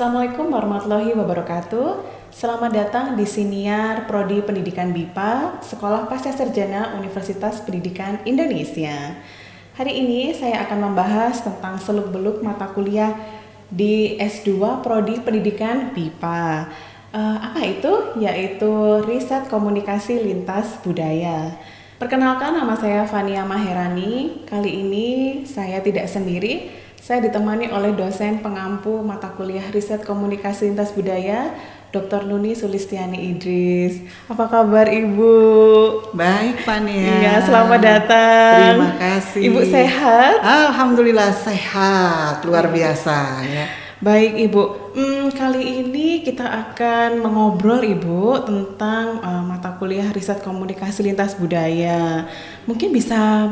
Assalamualaikum warahmatullahi wabarakatuh. Selamat datang di Siniar Prodi Pendidikan BIPA, Sekolah Pasca Sarjana Universitas Pendidikan Indonesia. Hari ini saya akan membahas tentang seluk-beluk mata kuliah di S2 Prodi Pendidikan BIPA. Apa itu? Yaitu Riset Komunikasi Lintas Budaya. Perkenalkan, nama saya Fania Maherani. Kali ini saya tidak sendiri. Saya ditemani oleh dosen pengampu mata kuliah Riset Komunikasi Lintas Budaya, Dr. Nuni Sulistiani Idris. Apa kabar Ibu? Baik, Fania. Iya, selamat datang. Terima kasih. Ibu sehat? Alhamdulillah sehat, luar biasa ya. Baik Ibu, kali ini kita akan mengobrol Ibu tentang mata kuliah Riset Komunikasi Lintas Budaya. Mungkin bisa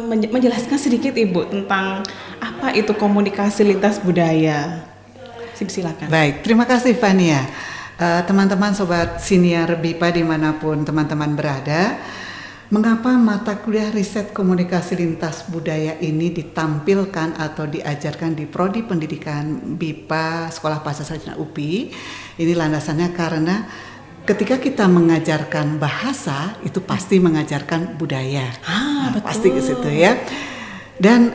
menjelaskan sedikit Ibu tentang apa itu komunikasi lintas budaya. Silakan. Baik, terima kasih Fania. Teman-teman sobat Siniar BIPA dimanapun teman-teman berada, mengapa mata kuliah riset komunikasi lintas budaya ini ditampilkan atau diajarkan di Prodi Pendidikan BIPA Sekolah Pasca Sarjana UPI? Ini landasannya karena ketika kita mengajarkan bahasa, itu pasti mengajarkan budaya. Betul. Pasti ke situ ya. Dan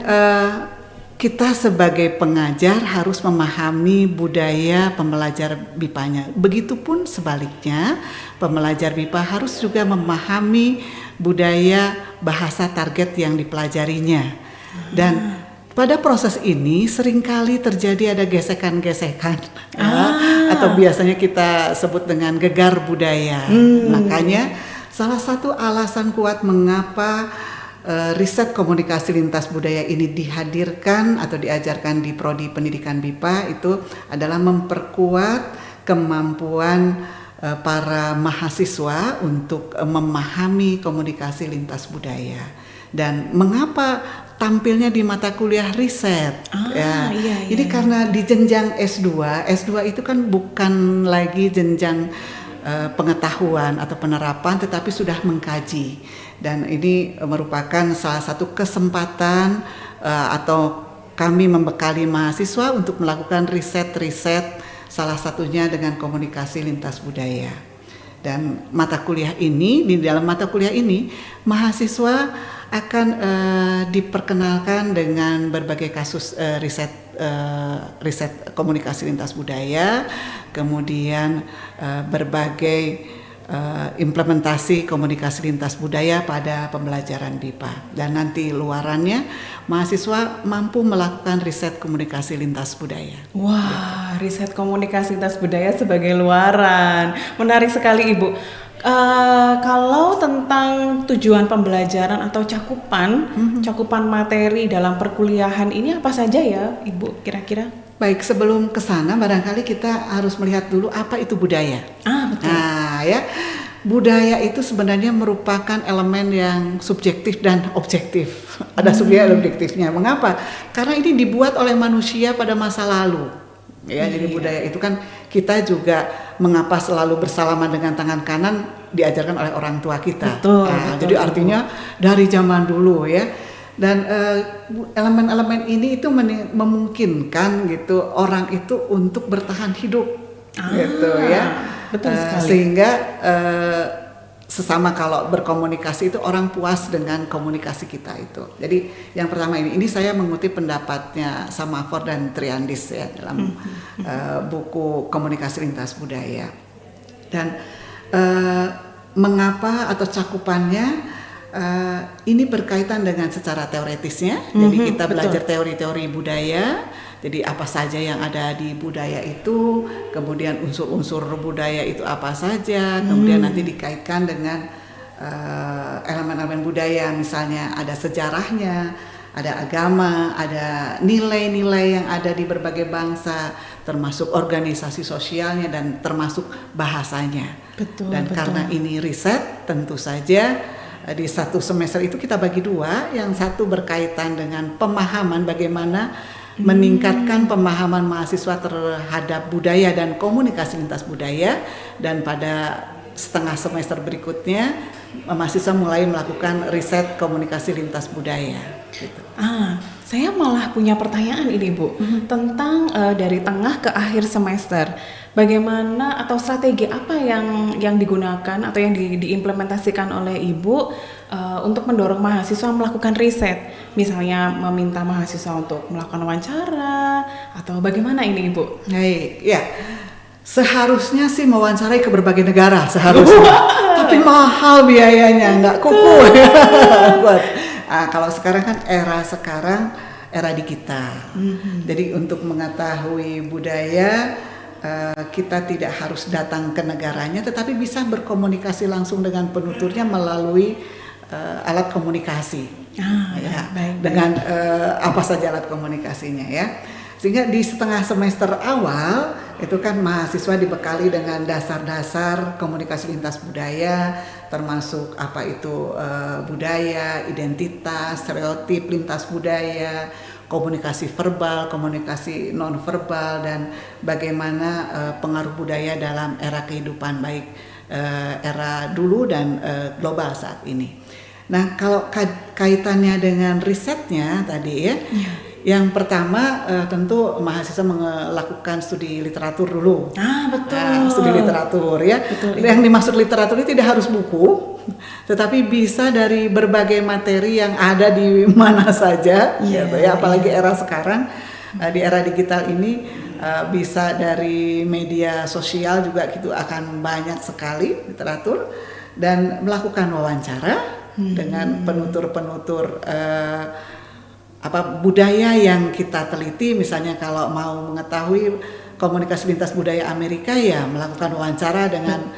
kita sebagai pengajar harus memahami budaya pembelajar BIPA-nya. Begitupun sebaliknya, pembelajar BIPA harus juga memahami budaya bahasa target yang dipelajarinya. Dan pada proses ini seringkali terjadi ada gesekan-gesekan atau biasanya kita sebut dengan gegar budaya. Makanya salah satu alasan kuat mengapa riset komunikasi lintas budaya ini dihadirkan atau diajarkan di Prodi Pendidikan BIPA itu adalah memperkuat kemampuan para mahasiswa untuk memahami komunikasi lintas budaya. Dan mengapa tampilnya di mata kuliah riset? Ini karena di jenjang S2 itu kan bukan lagi jenjang pengetahuan atau penerapan, tetapi sudah mengkaji. Dan ini merupakan salah satu kesempatan atau kami membekali mahasiswa untuk melakukan riset-riset, salah satunya dengan komunikasi lintas budaya. Dan di dalam mata kuliah ini mahasiswa akan diperkenalkan dengan berbagai kasus riset komunikasi lintas budaya, kemudian berbagai implementasi komunikasi lintas budaya pada pembelajaran BIPA. Dan nanti luarannya mahasiswa mampu melakukan riset komunikasi lintas budaya. Wah, riset komunikasi lintas budaya sebagai luaran. Menarik sekali Ibu. Kalau tentang tujuan pembelajaran atau cakupan materi dalam perkuliahan ini apa saja ya Ibu kira-kira? Baik, sebelum ke sana barangkali kita harus melihat dulu apa itu budaya. Betul. Budaya itu sebenarnya merupakan elemen yang subjektif dan objektif. Ada subjektif dan objektifnya. Mengapa? Karena ini dibuat oleh manusia pada masa lalu. Jadi budaya itu kan kita juga mengapa selalu bersalaman dengan tangan kanan diajarkan oleh orang tua kita. Betul. Jadi artinya dari zaman dulu ya. Dan elemen-elemen ini itu memungkinkan gitu orang itu untuk bertahan hidup gitu ya. Betul sekali. Sehingga sesama kalau berkomunikasi itu orang puas dengan komunikasi kita itu. Jadi yang pertama ini saya mengutip pendapatnya Samafor dan Triandis ya dalam buku Komunikasi Lintas Budaya. Dan mengapa atau cakupannya ini berkaitan dengan secara teoretisnya. Jadi kita belajar teori-teori budaya. Jadi apa saja yang ada di budaya itu, kemudian unsur-unsur budaya itu apa saja, kemudian nanti dikaitkan dengan elemen-elemen budaya, misalnya ada sejarahnya, ada agama, ada nilai-nilai yang ada di berbagai bangsa, termasuk organisasi sosialnya dan termasuk bahasanya. Dan karena ini riset, tentu saja di satu semester itu kita bagi dua, yang satu berkaitan dengan pemahaman bagaimana meningkatkan pemahaman mahasiswa terhadap budaya dan komunikasi lintas budaya, dan pada setengah semester berikutnya mahasiswa mulai melakukan riset komunikasi lintas budaya gitu. Saya malah punya pertanyaan ini Bu, tentang dari tengah ke akhir semester. Bagaimana atau strategi apa yang digunakan atau yang diimplementasikan oleh Ibu untuk mendorong mahasiswa melakukan riset? Misalnya meminta mahasiswa untuk melakukan wawancara atau bagaimana ini Ibu? Baik, ya. Seharusnya sih mewawancarai ke berbagai negara seharusnya. Tapi mahal biayanya, nggak kuku. Kalau sekarang kan era digital. Jadi untuk mengetahui budaya kita tidak harus datang ke negaranya, tetapi bisa berkomunikasi langsung dengan penuturnya melalui alat komunikasi. Baik. Dengan apa saja alat komunikasinya ya. Sehingga di setengah semester awal itu kan mahasiswa dibekali dengan dasar-dasar komunikasi lintas budaya, termasuk apa itu budaya, identitas, stereotip lintas budaya, komunikasi verbal, komunikasi non-verbal, dan bagaimana pengaruh budaya dalam era kehidupan baik era dulu dan global saat ini. Nah, kalau kaitannya dengan risetnya tadi ya. Yang pertama tentu mahasiswa melakukan studi literatur dulu. Betul. Studi literatur ya. Betul, yang dimaksud literatur ini tidak harus buku, tetapi bisa dari berbagai materi yang ada di mana saja. Gitu ya. Apalagi era sekarang di era digital ini bisa dari media sosial juga gitu, akan banyak sekali literatur, dan melakukan wawancara dengan penutur-penutur budaya yang kita teliti. Misalnya kalau mau mengetahui komunikasi lintas budaya Amerika, ya melakukan wawancara dengan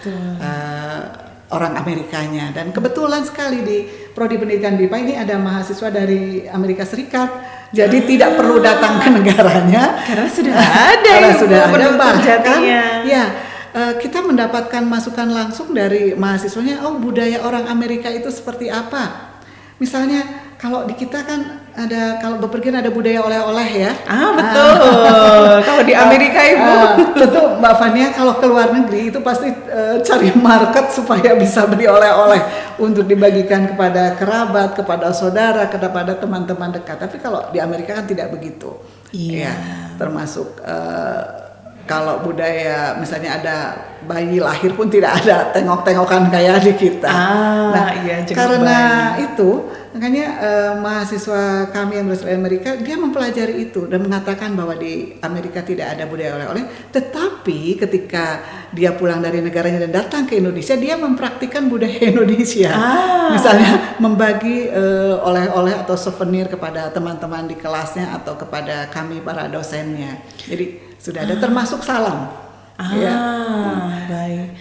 orang Amerikanya. Dan kebetulan sekali di Prodi Pendidikan BIPA ini ada mahasiswa dari Amerika Serikat, jadi tidak perlu datang ke negaranya karena sudah ada bahkan ya kita mendapatkan masukan langsung dari mahasiswanya. Oh, budaya orang Amerika itu seperti apa? Misalnya kalau di kita kan ada, kalau bepergian ada budaya oleh-oleh ya. Betul. Kalau di Amerika Ibu. Tentu Mbak Fania kalau ke luar negeri itu pasti cari market supaya bisa beli oleh-oleh untuk dibagikan kepada kerabat, kepada saudara, kepada teman-teman dekat. Tapi kalau di Amerika kan tidak begitu. Iya. Ya, termasuk kalau budaya misalnya ada bayi lahir pun tidak ada tengok-tengokan kayak di kita. Karena itu makanya mahasiswa kami yang berasal dari Amerika, dia mempelajari itu dan mengatakan bahwa di Amerika tidak ada budaya oleh-oleh, tetapi ketika dia pulang dari negaranya dan datang ke Indonesia, dia mempraktikkan budaya Indonesia. Misalnya membagi oleh-oleh atau souvenir kepada teman-teman di kelasnya atau kepada kami para dosennya. Jadi sudah ada, termasuk salam. Baik.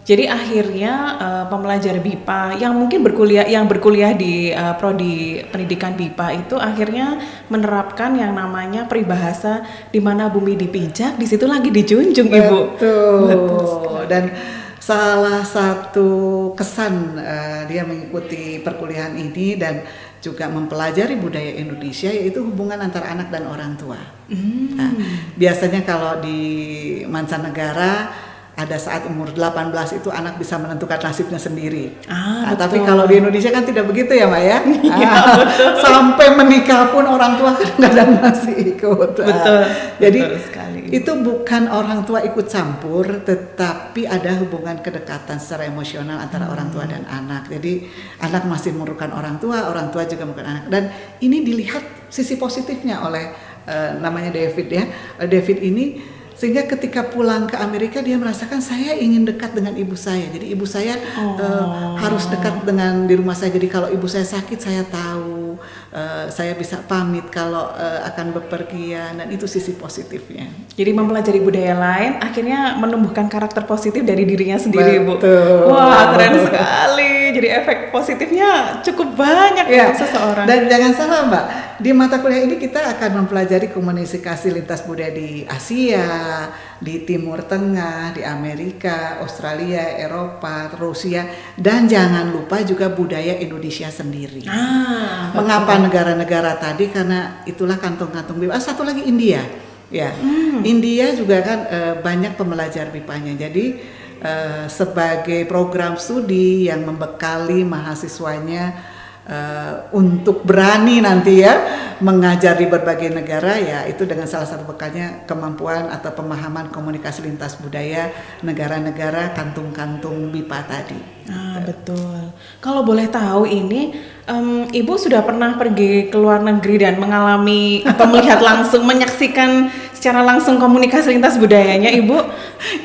Jadi akhirnya pembelajar BIPA yang mungkin berkuliah di Prodi Pendidikan BIPA itu akhirnya menerapkan yang namanya peribahasa di mana bumi dipijak, di situ lagi dijunjung, Ibu. Betul. Dan salah satu kesan dia mengikuti perkuliahan ini dan juga mempelajari budaya Indonesia yaitu hubungan antara anak dan orang tua. Nah, biasanya kalau di mancanegara ada saat umur 18 itu anak bisa menentukan nasibnya sendiri. Tapi kalau di Indonesia kan tidak begitu ya Mbak ya. Sampai menikah pun orang tua kadang-kadang masih ikut. Betul. Jadi betul sekali. Itu bukan orang tua ikut campur, tetapi ada hubungan kedekatan secara emosional antara orang tua dan anak. Jadi anak masih memerlukan orang tua juga memerlukan anak. Dan ini dilihat sisi positifnya oleh namanya David ya. David ini sehingga ketika pulang ke Amerika dia merasakan saya ingin dekat dengan ibu saya. Jadi ibu saya harus dekat dengan di rumah saya. Jadi kalau ibu saya sakit saya tahu, saya bisa pamit kalau akan bepergian, dan itu sisi positifnya. Jadi mempelajari budaya lain akhirnya menumbuhkan karakter positif dari dirinya sendiri. Betul. Bu. Wah, keren sekali. Jadi efek positifnya cukup banyak ya, untuk seseorang. Dan jangan salah Mbak, di mata kuliah ini kita akan mempelajari komunikasi lintas budaya di Asia, di Timur Tengah, di Amerika, Australia, Eropa, Rusia, dan jangan lupa juga budaya Indonesia sendiri. Mengapa negara-negara tadi? Karena itulah kantong-kantong BIPA. Satu lagi India, ya. India juga kan banyak pembelajar BIPA-nya. Jadi sebagai program studi yang membekali mahasiswanya untuk berani nanti ya mengajar di berbagai negara, ya itu dengan salah satu bekalnya kemampuan atau pemahaman komunikasi lintas budaya negara-negara kantung-kantung BIPA tadi. Betul. Kalau boleh tahu ini, Ibu sudah pernah pergi ke luar negeri dan mengalami atau melihat langsung, menyaksikan secara langsung komunikasi lintas budayanya, Ibu?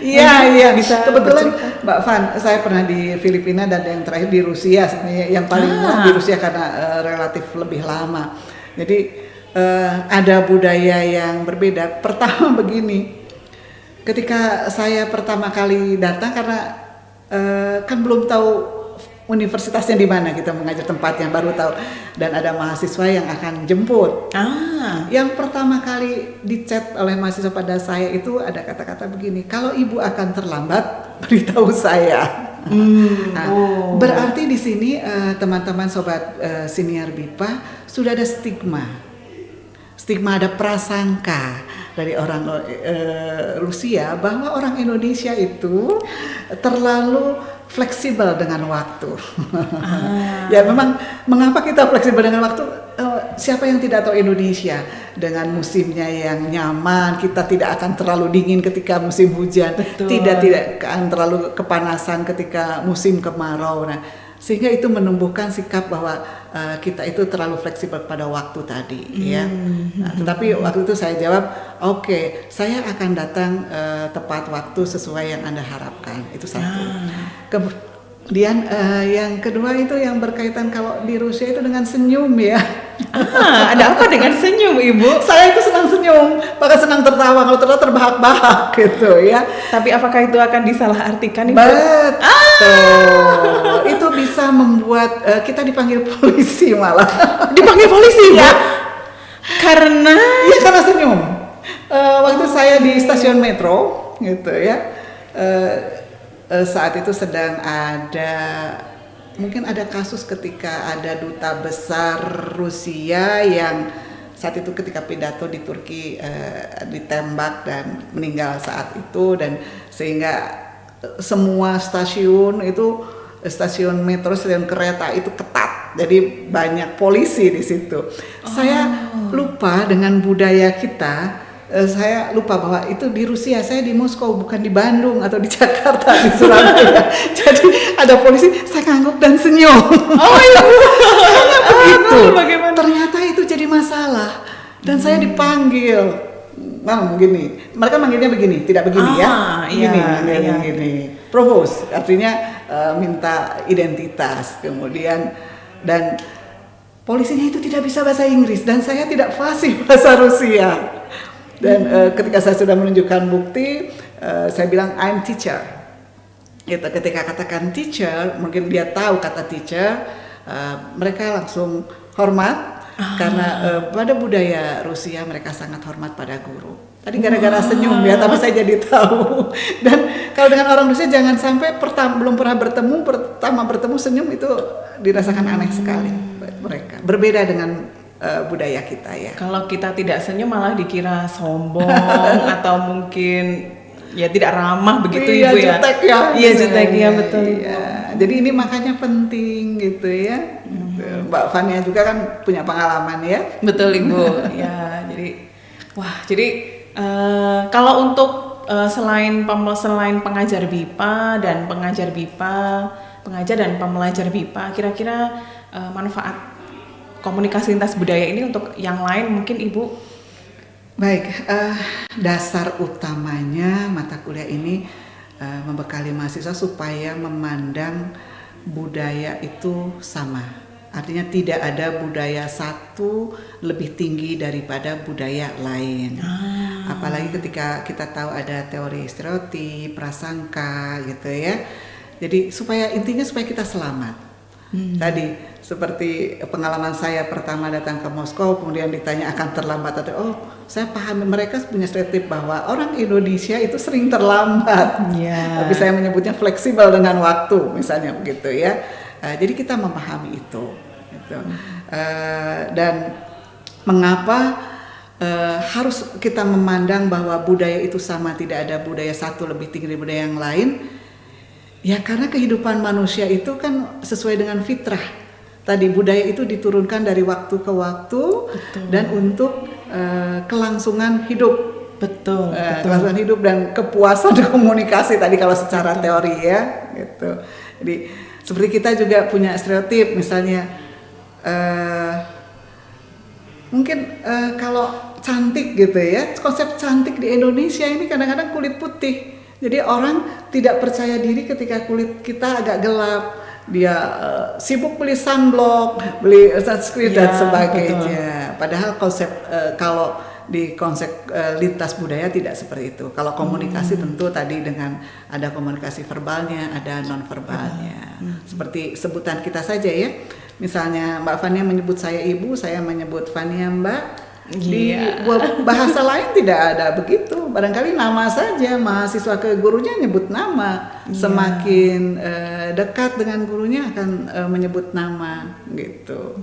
Iya. Bisa Kebetulan bercerita? Mbak Van, saya pernah di Filipina dan yang terakhir di Rusia. Yang paling di Rusia karena relatif lebih lama. Jadi ada budaya yang berbeda. Pertama begini, ketika saya pertama kali datang, karena kan belum tahu universitasnya di mana, kita mengajar tempatnya baru tahu, dan ada mahasiswa yang akan jemput. Yang pertama kali dicat oleh mahasiswa pada saya itu ada kata-kata begini, kalau ibu akan terlambat beritahu saya. Berarti di sini teman-teman sobat senior BIPA sudah ada stigma, ada prasangka dari orang Rusia bahwa orang Indonesia itu terlalu fleksibel dengan waktu. Ya memang, mengapa kita fleksibel dengan waktu? Siapa yang tidak tahu Indonesia dengan musimnya yang nyaman, kita tidak akan terlalu dingin ketika musim hujan, tidak akan terlalu kepanasan ketika musim kemarau. Nah, sehingga itu menumbuhkan sikap bahwa kita itu terlalu fleksibel pada waktu tadi, ya. Nah, tetapi waktu itu saya jawab, oke, saya akan datang tepat waktu sesuai yang Anda harapkan. Itu satu. Kemudian yang kedua itu yang berkaitan kalau di Rusia itu dengan senyum, ya. Ada apa dengan senyum, Ibu? Saya itu senang senyum, bahkan senang tertawa. Kalau tertawa terbahak-bahak gitu, ya. Tapi apakah itu akan disalahartikan, Ibu? Betul. Itu bisa membuat kita dipanggil polisi malah. Dipanggil polisi, ya? Karena senyum. Waktu saya di stasiun metro, gitu ya. Saat itu sedang ada, mungkin ada kasus ketika ada duta besar Rusia yang saat itu ketika pidato di Turki ditembak dan meninggal saat itu, dan sehingga semua stasiun itu, stasiun metro, stasiun kereta itu ketat, jadi banyak polisi di situ. Saya lupa dengan budaya kita. Saya lupa bahwa itu di Rusia, saya di Moskow, bukan di Bandung atau di Jakarta, di Surabaya. Jadi ada polisi, saya ngangguk dan senyum. Begitu. Ternyata itu jadi masalah, dan saya dipanggil. Gini, mereka manggilnya begini, tidak begini, begini. Provos, artinya minta identitas. Kemudian, dan polisinya itu tidak bisa bahasa Inggris, dan saya tidak fasih bahasa Rusia. Dan ketika saya sudah menunjukkan bukti, saya bilang I'm teacher. Gitu. Ketika katakan teacher, mungkin dia tahu kata teacher, mereka langsung hormat karena pada budaya Rusia mereka sangat hormat pada guru. Tadi gara-gara senyum, ya, tapi saya jadi tahu. Dan kalau dengan orang Rusia jangan sampai belum pernah pertama bertemu senyum itu dirasakan aneh sekali mereka. Berbeda dengan budaya kita, ya. Kalau kita tidak senyum malah dikira sombong atau mungkin ya tidak ramah begitu, Ibu, ya. Jutek, ya. Iya, jutek, ya, betul. Iya. Jadi ini makanya penting gitu, ya. Mbak Fania juga kan punya pengalaman, ya. Betul, Ibu. Ya, jadi kalau untuk selain pengajar BIPA dan pengajar dan pembelajar BIPA, kira-kira manfaat komunikasi lintas budaya ini untuk yang lain mungkin, Ibu? Baik, dasar utamanya mata kuliah ini membekali mahasiswa supaya memandang budaya itu sama. Artinya tidak ada budaya satu lebih tinggi daripada budaya lain. Apalagi ketika kita tahu ada teori stereotip, prasangka gitu, ya. Jadi supaya kita selamat. Tadi seperti pengalaman saya pertama datang ke Moskow, kemudian ditanya akan terlambat atau saya pahami mereka punya stereotip bahwa orang Indonesia itu sering terlambat. Tapi saya menyebutnya fleksibel dengan waktu, misalnya begitu, ya. Jadi kita memahami itu, gitu. Dan mengapa harus kita memandang bahwa budaya itu sama, tidak ada budaya satu lebih tinggi dari budaya yang lain. Ya karena kehidupan manusia itu kan sesuai dengan fitrah. tadi budaya itu diturunkan dari waktu ke waktu. Betul. Dan untuk kelangsungan hidup. Betul. Kelangsungan hidup dan kepuasan komunikasi tadi kalau secara teori ya gitu. Jadi seperti kita juga punya stereotip misalnya mungkin kalau cantik gitu ya, konsep cantik di Indonesia ini kadang-kadang kulit putih. Jadi orang tidak percaya diri ketika kulit kita agak gelap. Dia sibuk beli sunblock, beli sunscreen dan sebagainya. Betul. Padahal konsep kalau di konsep lintas budaya tidak seperti itu. Kalau komunikasi tentu tadi dengan ada komunikasi verbalnya, ada non verbalnya. Seperti sebutan kita saja ya. Misalnya Mbak Fania menyebut saya ibu, saya menyebut Fania Mbak. Di bahasa lain tidak ada begitu. Barangkali nama saja, mahasiswa ke gurunya nyebut nama. Semakin dekat dengan gurunya akan menyebut nama gitu.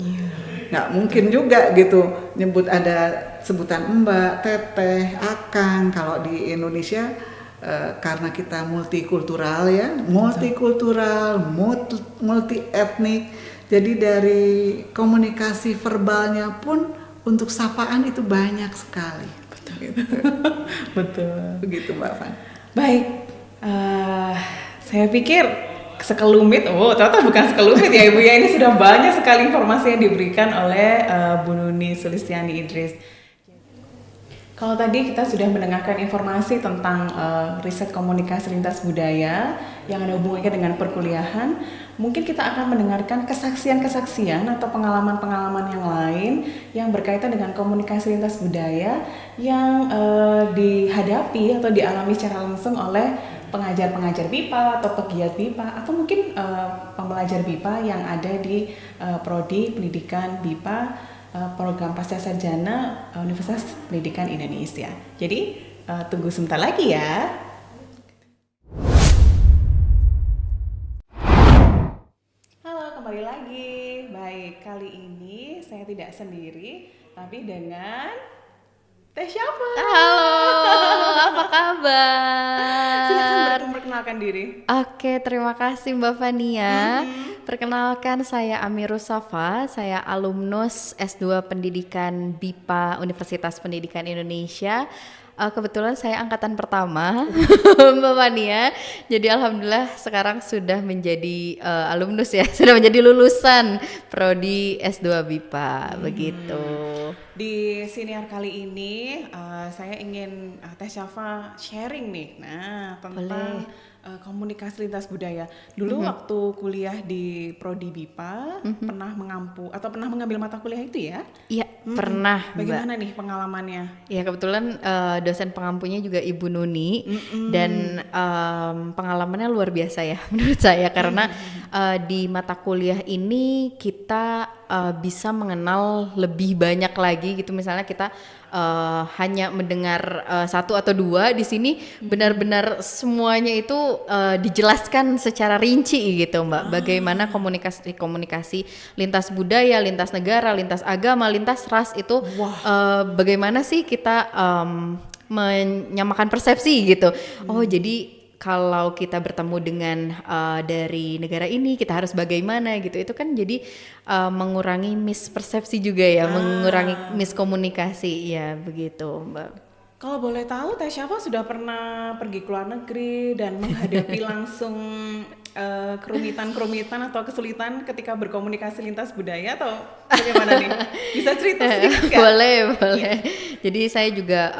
Nggak mungkin juga gitu nyebut ada sebutan Mbak, Teteh, Akang. Kalau di Indonesia karena kita multikultural ya, multikultural, multi etnik. Jadi dari komunikasi verbalnya pun untuk sapaan itu banyak sekali. Betul. Gitu. Betul. Begitu Mbak Van. Baik, saya pikir sekelumit, ternyata bukan sekelumit ya Ibu ya, ini sudah banyak sekali informasi yang diberikan oleh Bu Nuni Sulistiani Idris. Kalau tadi kita sudah mendengarkan informasi tentang riset komunikasi lintas budaya yang ada hubungannya dengan perkuliahan, mungkin kita akan mendengarkan kesaksian-kesaksian atau pengalaman-pengalaman yang lain yang berkaitan dengan komunikasi lintas budaya yang dihadapi atau dialami secara langsung oleh pengajar-pengajar BIPA atau pegiat BIPA atau mungkin pembelajar BIPA yang ada di Prodi Pendidikan BIPA Program Pascasarjana Universitas Pendidikan Indonesia. Jadi tunggu sebentar lagi ya. Halo, kembali lagi. Baik, kali ini saya tidak sendiri, tapi dengan Teh Syafa. Halo, apa kabar? Silakan memperkenalkan diri. Oke, terima kasih Mbak Fania. Perkenalkan, saya Amirus Safa, saya alumnus S2 Pendidikan BIPA Universitas Pendidikan Indonesia. Kebetulan saya angkatan pertama, Mbak Fania. Jadi alhamdulillah sekarang sudah menjadi alumnus ya, sudah menjadi lulusan Prodi S2 BIPA, begitu. Di siniar kali ini saya ingin Teh Syafa sharing nih, tentang komunikasi lintas budaya. Dulu waktu kuliah di Prodi BIPA pernah mengambil mata kuliah itu ya? Iya, pernah. Bagaimana nih pengalamannya? Ya kebetulan dosen pengampunya juga Ibu Nuni dan pengalamannya luar biasa ya menurut saya karena di mata kuliah ini kita bisa mengenal lebih banyak lagi gitu. Misalnya kita hanya mendengar satu atau dua, di sini benar-benar semuanya itu dijelaskan secara rinci gitu Mbak. Bagaimana komunikasi lintas budaya, lintas negara, lintas agama, lintas ras itu bagaimana sih kita menyamakan persepsi gitu. Oh jadi kalau kita bertemu dengan dari negara ini kita harus bagaimana gitu, itu kan jadi mengurangi mispersepsi juga ya, mengurangi miskomunikasi ya begitu Mbak. Kalau boleh tahu Teh Syafa sudah pernah pergi ke luar negeri dan menghadapi langsung kerumitan atau kesulitan ketika berkomunikasi lintas budaya atau bagaimana nih? Bisa cerita sedikit nggak? Boleh. Jadi saya juga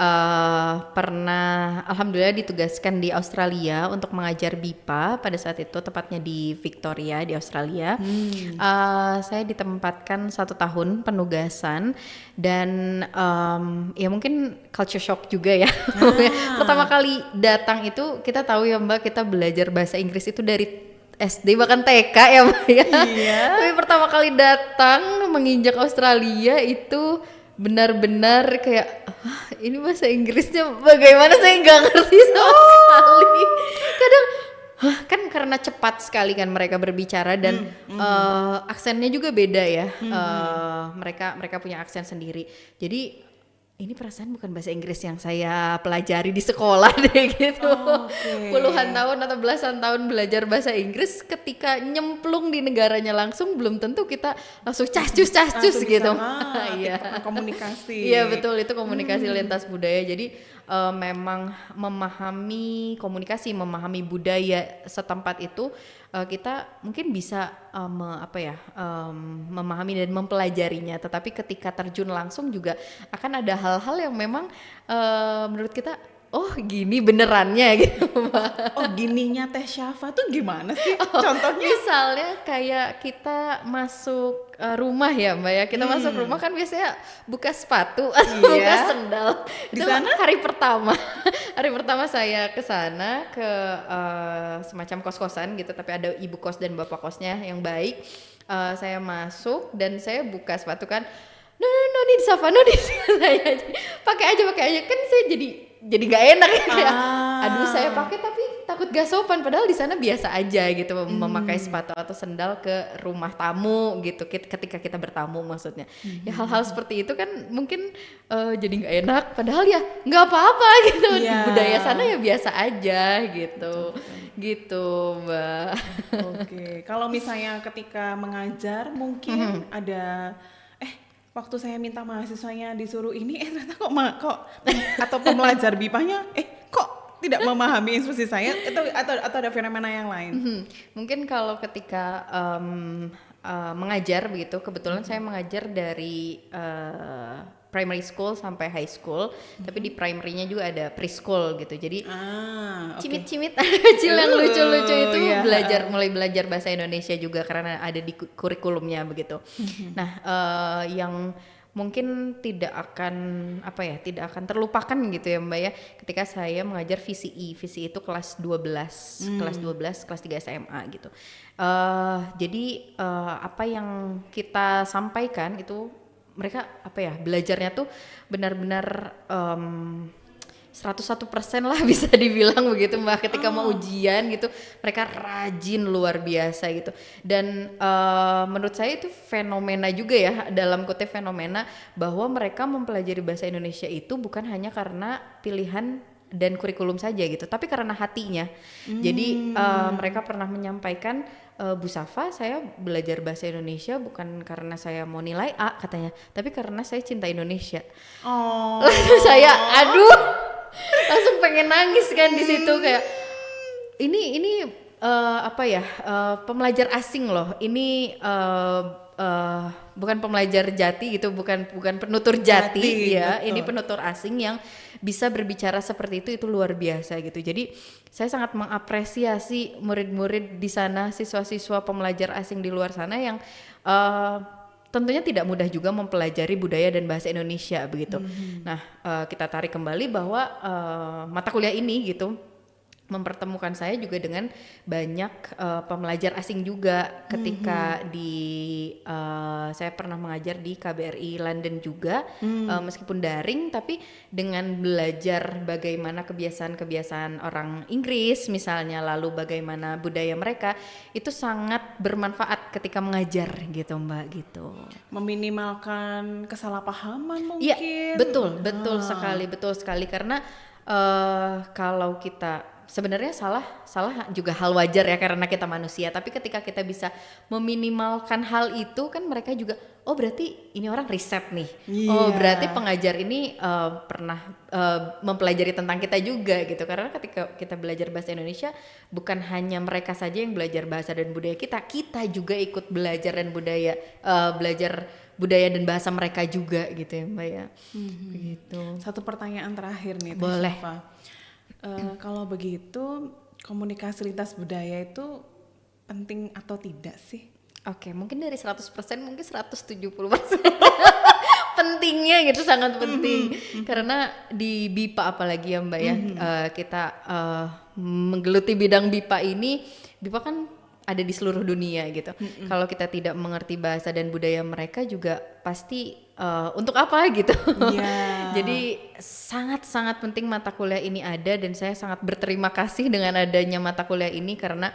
pernah alhamdulillah ditugaskan di Australia untuk mengajar BIPA pada saat itu, tepatnya di Victoria di Australia. Saya ditempatkan 1 tahun penugasan dan ya mungkin culture shock juga ya. Pertama kali datang itu kita tahu ya Mbak, kita belajar bahasa Inggris itu dari SD bahkan TK ya Mbak ya. Iya. Tapi pertama kali datang menginjak Australia itu benar-benar kayak ini bahasa Inggrisnya bagaimana, saya nggak ngerti sama sekali. Kadang kan karena cepat sekali kan mereka berbicara dan aksennya juga beda ya. Mereka punya aksen sendiri. Jadi ini perasaan bukan bahasa Inggris yang saya pelajari di sekolah deh gitu. Puluhan tahun atau belasan tahun belajar bahasa Inggris, ketika nyemplung di negaranya langsung belum tentu kita langsung cascus gitu. Iya. Komunikasi. Iya betul, itu komunikasi lintas budaya. Jadi memang memahami komunikasi, memahami budaya setempat itu kita mungkin bisa memahami dan mempelajarinya. Tetapi ketika terjun langsung juga akan ada hal-hal yang memang menurut kita oh gini benerannya gitu Mbak. Oh gininya Teh Syafa tuh gimana sih? Contohnya? Misalnya kayak kita masuk rumah ya Mbak ya, kita masuk rumah kan biasanya buka sepatu atau buka sendal. Di Itu sana? hari pertama saya ke sana ke semacam kos-kosan gitu, tapi ada ibu kos dan bapak kosnya yang baik. Saya masuk dan saya buka sepatu kan. No need Safa, no need. Saya pakai aja kan saya jadi nggak enak ya. Aduh saya pakai tapi takut gak sopan, padahal di sana biasa aja gitu memakai sepatu atau sendal ke rumah tamu gitu ketika kita bertamu maksudnya. Ya hal-hal seperti itu kan mungkin jadi nggak enak, padahal ya nggak apa-apa gitu. Budaya sana ya biasa aja gitu. Gitu Mbak. Oke, kalau misalnya ketika mengajar mungkin ada waktu saya minta mahasiswanya disuruh ini ternyata kok atau pembelajar BIPA-nya kok tidak memahami instruksi saya itu atau ada fenomena yang lain. Mungkin kalau ketika mengajar begitu, kebetulan saya mengajar dari primary school sampai high school, tapi di primary-nya juga ada preschool gitu. Jadi cimit-cimit anak kecil yang lucu-lucu itu mulai belajar bahasa Indonesia juga karena ada di kurikulumnya begitu. Nah, yang mungkin tidak akan terlupakan gitu ya Mbak ya, ketika saya mengajar VCE itu kelas 12, kelas 3 SMA gitu. Jadi apa yang kita sampaikan itu mereka belajarnya tuh benar-benar 101% lah bisa dibilang begitu Mbak. Ketika mau ujian gitu mereka rajin luar biasa gitu. Dan menurut saya itu fenomena juga ya, dalam kutip fenomena, bahwa mereka mempelajari bahasa Indonesia itu bukan hanya karena pilihan dan kurikulum saja gitu, tapi karena hatinya. Jadi mereka pernah menyampaikan, Bu Safa, saya belajar bahasa Indonesia bukan karena saya mau nilai A katanya, tapi karena saya cinta Indonesia. Lalu saya langsung pengen nangis kan di situ, kayak ini pembelajar asing loh, ini bukan pembelajar jati gitu, bukan penutur jati ya, betul. Ini penutur asing yang bisa berbicara seperti itu luar biasa gitu. Jadi saya sangat mengapresiasi murid-murid di sana, siswa-siswa pembelajar asing di luar sana yang tentunya tidak mudah juga mempelajari budaya dan bahasa Indonesia begitu. Nah, kita tarik kembali bahwa mata kuliah ini gitu mempertemukan saya juga dengan banyak pembelajar asing juga ketika saya pernah mengajar di KBRI London juga, meskipun daring tapi dengan belajar bagaimana kebiasaan-kebiasaan orang Inggris misalnya, lalu bagaimana budaya mereka, itu sangat bermanfaat ketika mengajar gitu Mbak gitu. Meminimalkan kesalahpahaman mungkin. Iya, betul sekali karena kalau kita sebenarnya salah juga hal wajar ya karena kita manusia, tapi ketika kita bisa meminimalkan hal itu kan mereka juga berarti ini orang riset nih. Berarti pengajar ini pernah mempelajari tentang kita juga gitu, karena ketika kita belajar bahasa Indonesia bukan hanya mereka saja yang belajar bahasa dan budaya kita juga ikut belajar dan belajar budaya dan bahasa mereka juga gitu ya Mbak ya. Begitu. Satu pertanyaan terakhir nih Boleh. Teh Syafa. Kalau begitu komunikasi lintas budaya itu penting atau tidak sih? Oke, mungkin dari 100% mungkin 170% pentingnya gitu, sangat penting. Karena di BIPA apalagi ya Mbak ya, kita menggeluti bidang BIPA ini, BIPA kan ada di seluruh dunia gitu. Kalau kita tidak mengerti bahasa dan budaya mereka juga pasti untuk apa gitu. Iya. Jadi sangat-sangat penting mata kuliah ini ada, dan saya sangat berterima kasih dengan adanya mata kuliah ini karena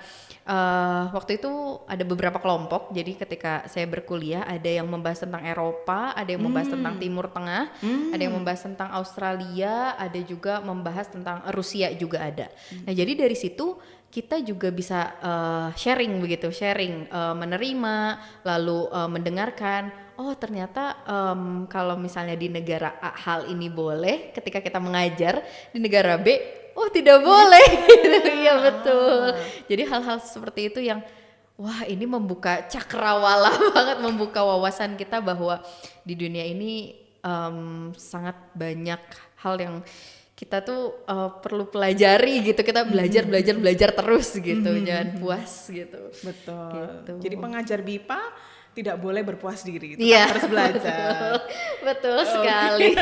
waktu itu ada beberapa kelompok. Jadi ketika saya berkuliah ada yang membahas tentang Eropa, ada yang membahas tentang Timur Tengah, ada yang membahas tentang Australia, ada juga membahas tentang Rusia juga ada. Nah jadi dari situ kita juga bisa sharing begitu, menerima lalu mendengarkan. Oh ternyata kalau misalnya di negara A hal ini boleh, ketika kita mengajar di negara B, oh tidak boleh. Iya betul. Jadi hal-hal seperti itu yang wah ini membuka cakrawala banget, membuka wawasan kita bahwa di dunia ini sangat banyak hal yang kita tuh perlu pelajari gitu. Kita belajar terus gitu, jangan puas gitu. Betul. Gitu. Jadi pengajar BIPA tidak boleh berpuas diri, Iya, harus belajar. betul sekali.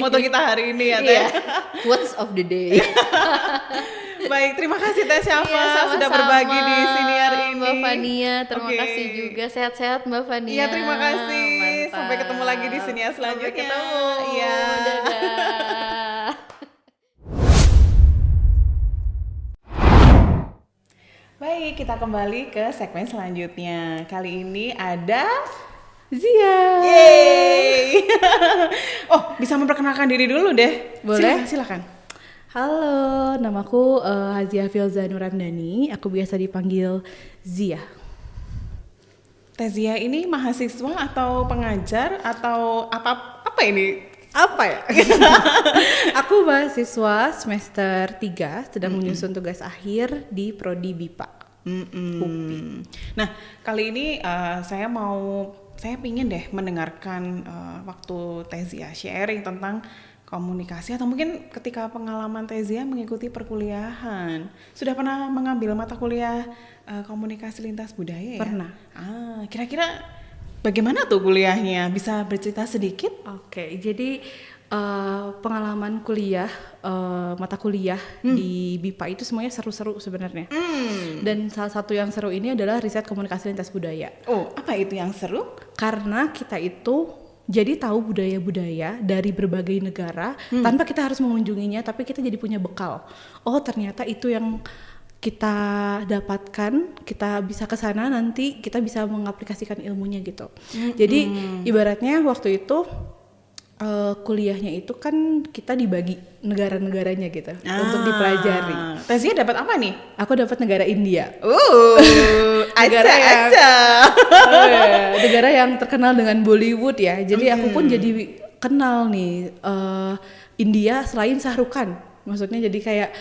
Moto kita hari ini ya Teh. Iya. Quotes of the day. Baik, terima kasih Teh Syafa Iya, sudah sama-sama, berbagi di siniar ini. Mbak Fania, terima Oke. kasih juga. Sehat-sehat Mbak Fania. Iya, terima kasih. Mantap. Sampai ketemu lagi di siniar selanjutnya. Sampai ketemu. Iya. Dadah. Baik, kita kembali ke segmen selanjutnya. Kali ini ada Zia. Yeay. Oh, bisa memperkenalkan diri dulu deh. Boleh? Silakan. Halo, namaku Hazia Filza Nurandani. Aku biasa dipanggil Zia. Teh Zia ini mahasiswa atau pengajar atau apa ini? Apa ya? Aku mahasiswa semester 3 sedang menyusun tugas akhir di Prodi BIPA. UPI. Nah, kali ini saya pingin deh mendengarkan waktu Teh Zia sharing tentang komunikasi, atau mungkin ketika pengalaman Teh Zia mengikuti perkuliahan. Sudah pernah mengambil mata kuliah komunikasi lintas budaya ya? Pernah. Kira-kira bagaimana tuh kuliahnya? Bisa bercerita sedikit? Oke, jadi pengalaman kuliah, mata kuliah di BIPA itu semuanya seru-seru sebenarnya. Dan salah satu yang seru ini adalah riset komunikasi lintas budaya. Oh, apa itu yang seru? Karena kita itu jadi tahu budaya-budaya dari berbagai negara tanpa kita harus mengunjunginya, tapi kita jadi punya bekal. Oh, ternyata itu yang kita dapatkan, kita bisa ke sana nanti kita bisa mengaplikasikan ilmunya gitu. Jadi ibaratnya waktu itu kuliahnya itu kan kita dibagi negara-negaranya gitu untuk dipelajari. Teh Zia dapat apa nih? Aku dapat negara India. Negara aja. Negara yang terkenal dengan Bollywood ya. Jadi aku pun jadi kenal nih India selain Shah Rukh Khan. Maksudnya jadi kayak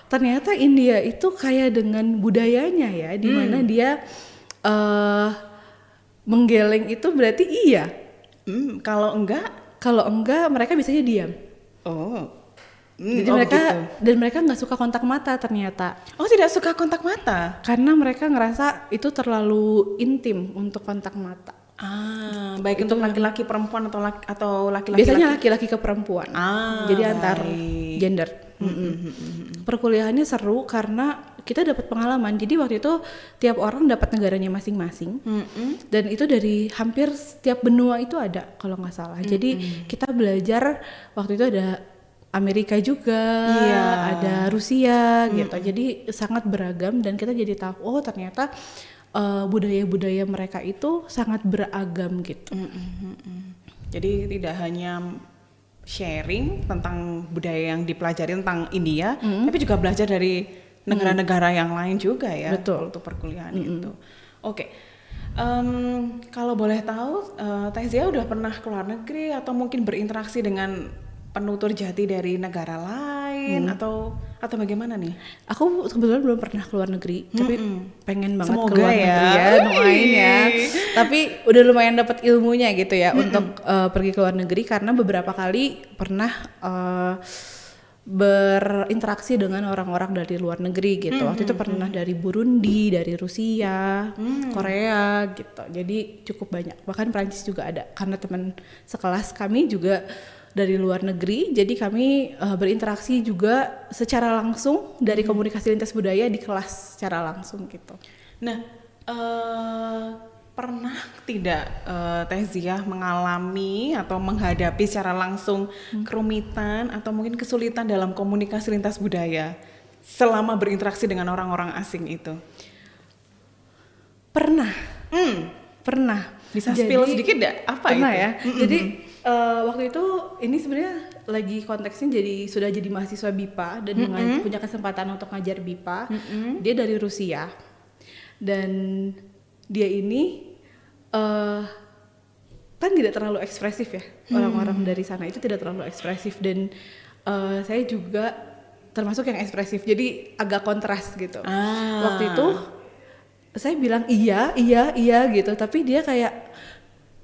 ternyata India itu kaya dengan budayanya ya, di mana dia menggeleng itu berarti iya. Kalau enggak mereka biasanya diam. Jadi mereka nggak suka kontak mata ternyata. Oh, tidak suka kontak mata? Karena mereka ngerasa itu terlalu intim untuk kontak mata. Baik untuk laki-laki perempuan atau laki-laki. Biasanya laki-laki ke perempuan. Jadi antar gender. Perkuliahannya seru karena kita dapat pengalaman. Jadi waktu itu tiap orang dapat negaranya masing-masing. Dan itu dari hampir setiap benua itu ada kalau nggak salah. Jadi kita belajar waktu itu ada Amerika juga, ada Rusia gitu. Jadi sangat beragam dan kita jadi tahu oh ternyata budaya-budaya mereka itu sangat beragam gitu. Jadi tidak hanya sharing tentang budaya yang dipelajari tentang India, tapi juga belajar dari negara-negara yang lain juga ya. Betul. Untuk perkuliahan itu. Oke. Kalau boleh tahu, Teh Zia udah pernah ke luar negeri atau mungkin berinteraksi dengan penutur jati dari negara lain atau bagaimana nih? Aku kebetulan belum pernah ke luar negeri, tapi pengen banget Semoga ke luar ya. negeri ya, doain ya. Tapi udah lumayan dapat ilmunya gitu ya untuk pergi ke luar negeri karena beberapa kali pernah berinteraksi dengan orang-orang dari luar negeri gitu. Waktu itu pernah dari Burundi, dari Rusia, Korea gitu. Jadi cukup banyak. Bahkan Prancis juga ada karena teman sekelas kami juga dari luar negeri, jadi kami berinteraksi juga secara langsung dari komunikasi lintas budaya di kelas secara langsung gitu. Nah, pernah tidak Teh Zia mengalami atau menghadapi secara langsung kerumitan atau mungkin kesulitan dalam komunikasi lintas budaya selama berinteraksi dengan orang-orang asing itu? Pernah. Bisa spill sedikit enggak? Apa pernah itu? Ya. Jadi waktu itu ini sebenarnya lagi konteksnya sudah jadi mahasiswa BIPA dan punya kesempatan untuk ngajar BIPA. Dia dari Rusia dan dia ini kan tidak terlalu ekspresif ya. Orang-orang dari sana itu tidak terlalu ekspresif dan saya juga termasuk yang ekspresif. Jadi agak kontras gitu. Waktu itu saya bilang iya gitu, tapi dia kayak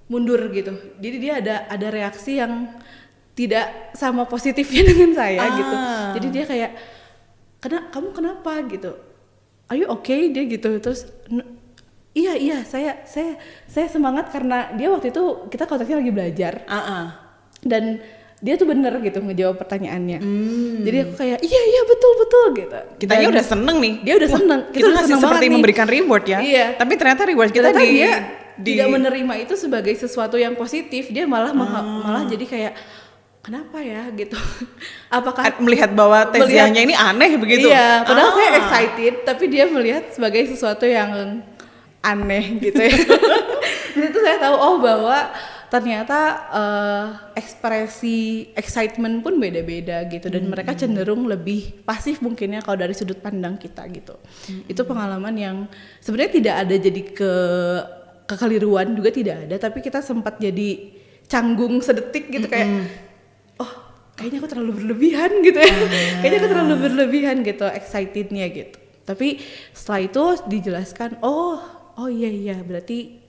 mundur gitu. Jadi dia ada reaksi yang tidak sama positifnya dengan saya gitu. Jadi dia kayak, kamu kenapa gitu? Are you okay? Dia gitu. Terus iya saya semangat karena dia waktu itu kita konteksnya lagi belajar. Dan dia tuh bener gitu ngejawab pertanyaannya. Jadi aku kayak iya betul gitu. Kitanya udah seneng nih. Dia udah seneng. Kita udah seneng seperti memberikan reward ya. Iya. Tapi ternyata reward kita tidak menerima itu sebagai sesuatu yang positif. Dia malah jadi kayak kenapa ya gitu. Apakah melihat bahwa Teh Zianya ini aneh begitu? Iya. Padahal saya excited, tapi dia melihat sebagai sesuatu yang aneh gitu ya. Di situ saya tahu bahwa ternyata ekspresi excitement pun beda-beda gitu dan mereka cenderung lebih pasif mungkinnya kalau dari sudut pandang kita gitu. Itu pengalaman yang sebenarnya tidak ada jadi kekeliruan juga tidak ada, tapi kita sempat jadi canggung sedetik gitu kayak kayaknya aku terlalu berlebihan gitu ya. Kayaknya aku terlalu berlebihan gitu excitednya gitu. Tapi setelah itu dijelaskan oh iya berarti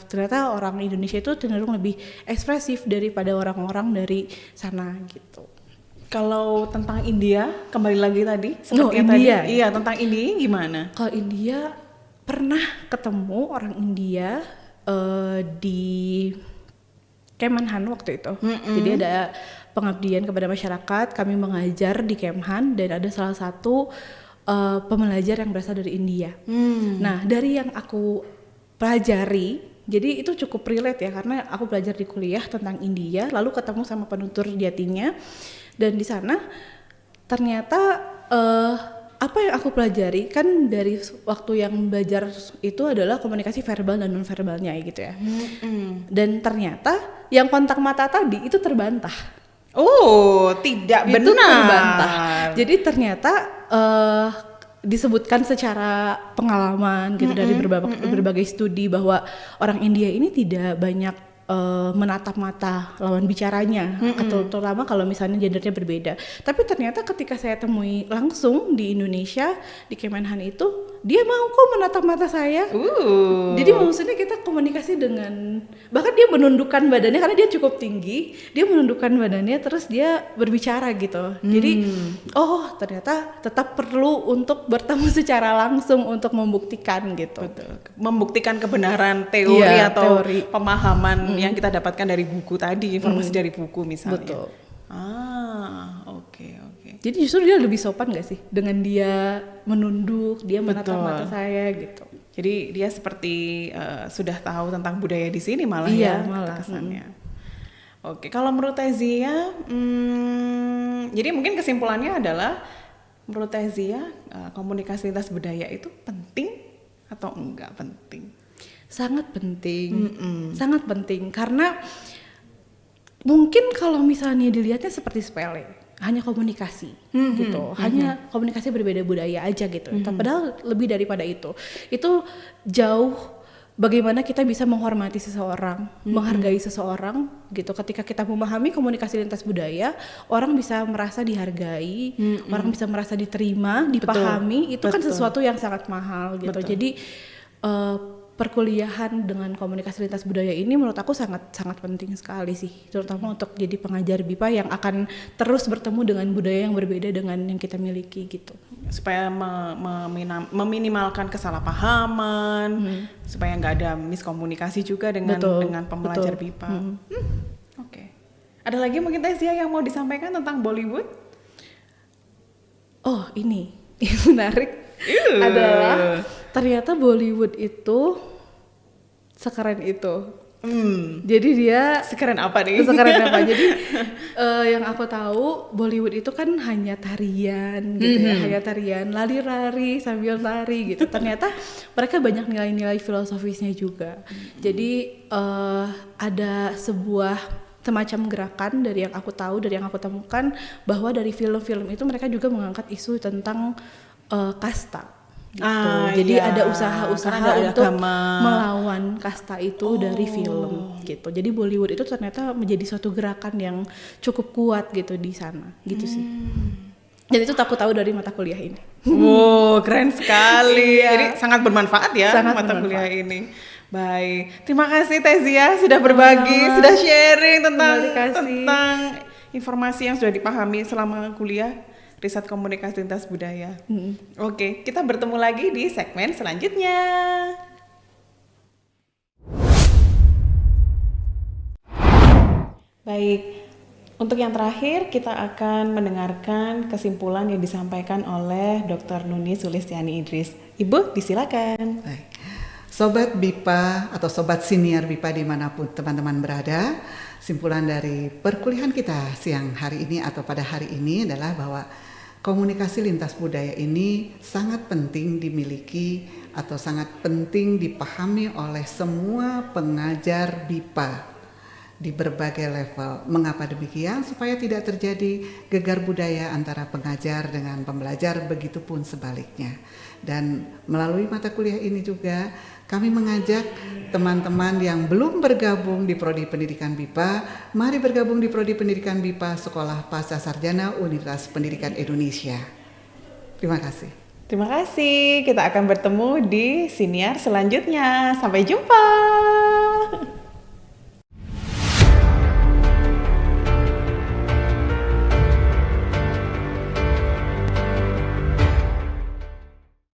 ternyata orang Indonesia itu cenderung lebih ekspresif daripada orang-orang dari sana gitu. Kalau tentang India, kembali lagi tadi seperti India. tadi. Iya, tentang India gimana? Kalau India pernah ketemu orang India di Kemhan waktu itu. Jadi ada pengabdian kepada masyarakat, kami mengajar di Kemhan dan ada salah satu pembelajar yang berasal dari India. Nah, dari yang aku pelajari, jadi itu cukup relate ya karena aku belajar di kuliah tentang India, lalu ketemu sama penutur jatinya dan di sana ternyata apa yang aku pelajari kan dari waktu yang belajar itu adalah komunikasi verbal dan non verbalnya gitu ya. Dan ternyata yang kontak mata tadi itu terbantah. Tidak itu benar. Terbantah. Jadi ternyata disebutkan secara pengalaman gitu dari berbagai studi bahwa orang India ini tidak banyak menatap mata lawan bicaranya, terutama kalau misalnya gendernya berbeda. Tapi ternyata ketika saya temui langsung di Indonesia di Kemenhan itu dia mau kok menatap mata saya. Jadi maksudnya kita komunikasi dengan, bahkan dia menundukkan badannya karena dia cukup tinggi, dia menundukkan badannya terus dia berbicara gitu. Jadi ternyata tetap perlu untuk bertemu secara langsung untuk membuktikan gitu. Betul. Membuktikan kebenaran teori atau pemahaman yang kita dapatkan dari buku tadi, informasi dari buku misalnya. Betul. Oke. Jadi justru dia lebih sopan gak sih dengan dia menunduk, dia menatap mata saya gitu. Jadi dia seperti sudah tahu tentang budaya di sini malah malah kesannya. Oke, kalau menurut Teh Zia, jadi mungkin kesimpulannya adalah menurut Teh Zia komunikasi lintas budaya itu penting atau enggak penting? Sangat penting, sangat penting karena mungkin kalau misalnya dilihatnya seperti sepele. Hanya komunikasi gitu, hanya komunikasi berbeda budaya aja gitu. Padahal lebih daripada itu jauh bagaimana kita bisa menghormati seseorang, menghargai seseorang gitu. Ketika kita memahami komunikasi lintas budaya, orang bisa merasa dihargai, orang bisa merasa diterima, dipahami. Itu kan sesuatu yang sangat mahal gitu. Jadi perkuliahan dengan komunikasi lintas budaya ini menurut aku sangat penting sekali sih, terutama untuk jadi pengajar BIPA yang akan terus bertemu dengan budaya yang berbeda dengan yang kita miliki gitu. Supaya meminimalkan kesalahpahaman, supaya nggak ada miskomunikasi juga dengan pembelajar BIPA. Oke. Ada lagi mungkin Teh Zia yang mau disampaikan tentang Bollywood? Ini yang menarik adalah ternyata Bollywood itu sekeren itu. Jadi dia Sekeren apa nih? sekeren apa? Jadi yang aku tahu Bollywood itu kan hanya tarian gitu ya, hanya tarian, lari-lari sambil tari gitu. Ternyata mereka banyak nilai-nilai filosofisnya juga. Jadi ada sebuah semacam gerakan dari yang aku tahu, dari yang aku temukan, bahwa dari film-film itu mereka juga mengangkat isu tentang kasta. Gitu. Jadi iya. ada usaha-usaha Karena ada untuk agama. melawan kasta itu dari film gitu. Jadi Bollywood itu ternyata menjadi suatu gerakan yang cukup kuat gitu di sana, gitu sih. Dan itu aku tahu dari mata kuliah ini. Wow, keren sekali. Iya. Jadi sangat bermanfaat ya Sangat mata bermanfaat. kuliah ini. Baik, terima kasih Tezia sudah berbagi, sudah sharing tentang Terima kasih. tentang informasi yang sudah dipahami selama kuliah riset komunikasi lintas budaya. Oke, kita bertemu lagi di segmen selanjutnya. Baik, untuk yang terakhir kita akan mendengarkan kesimpulan yang disampaikan oleh Dr. Nuni Sulistiani Idris. Ibu, disilakan. Baik. Sobat BIPA atau Sobat Siniar BIPA dimanapun teman-teman berada, simpulan dari perkuliahan kita siang hari ini atau pada hari ini adalah bahwa komunikasi lintas budaya ini sangat penting dimiliki atau sangat penting dipahami oleh semua pengajar BIPA di berbagai level. Mengapa demikian? Supaya tidak terjadi gegar budaya antara pengajar dengan pembelajar, begitupun sebaliknya. Dan melalui mata kuliah ini juga kami mengajak teman-teman yang belum bergabung di Prodi Pendidikan BIPA, mari bergabung di Prodi Pendidikan BIPA Sekolah Pasca Sarjana Universitas Pendidikan Indonesia. Terima kasih. Terima kasih. Kita akan bertemu di siniar selanjutnya. Sampai jumpa.